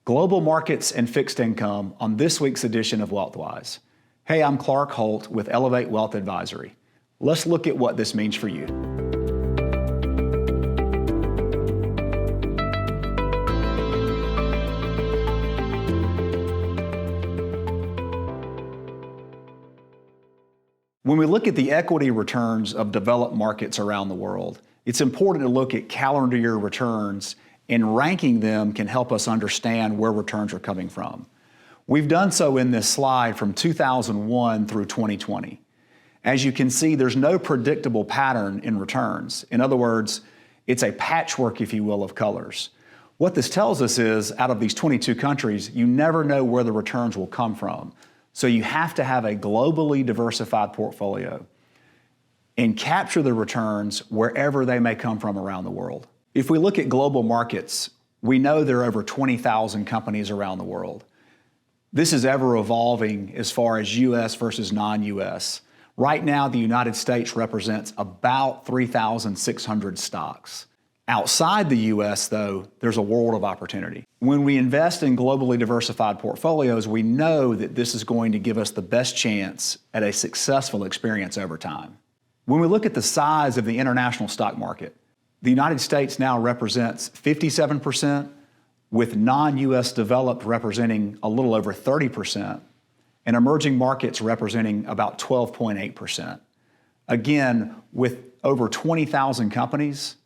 Global markets and fixed income on this week's edition of WealthWise. Hey, I'm Clark Holt with Elevate Wealth Advisory. Let's look at what this means for you. When we look at the equity returns of developed markets around the world, it's important to look at calendar year returns, and ranking them can help us understand where returns are coming from. We've done so in this slide from 2001 through 2020. As you can see, there's no predictable pattern in returns. In other words, it's a patchwork, if you will, of colors. What this tells us is, out of these 22 countries, you never know where the returns will come from. So you have to have a globally diversified portfolio and capture the returns wherever they may come from around the world. If we look at global markets, we know there are over 20,000 companies around the world. This is ever evolving as far as U.S. versus non-U.S. Right now, the United States represents about 3,600 stocks. Outside the U.S., though, there's a world of opportunity. When we invest in globally diversified portfolios, we know that this is going to give us the best chance at a successful experience over time. When we look at the size of the international stock market, the United States now represents 57%, with non-U.S. developed representing a little over 30%, and emerging markets representing about 12.8%. Again, with over 20,000 companies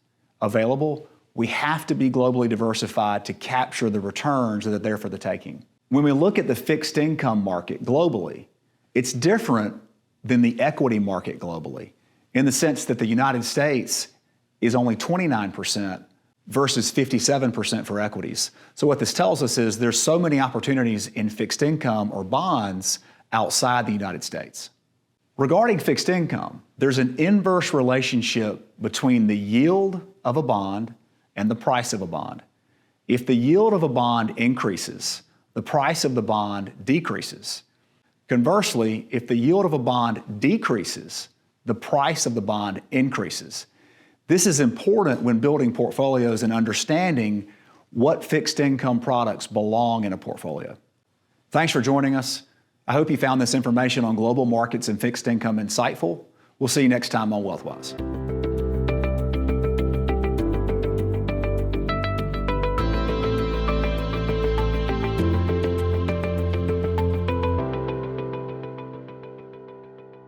available, we have to be globally diversified to capture the returns that are there for the taking. When we look at the fixed income market globally, it's different than the equity market globally, in the sense that the United States is only 29% versus 57% for equities. So what this tells us is there's so many opportunities in fixed income or bonds outside the United States. Regarding fixed income, there's an inverse relationship between the yield of a bond and the price of a bond. If the yield of a bond increases, the price of the bond decreases. Conversely, if the yield of a bond decreases, the price of the bond increases. This is important when building portfolios and understanding what fixed income products belong in a portfolio. Thanks for joining us. I hope you found this information on global markets and fixed income insightful. We'll see you next time on WealthWise.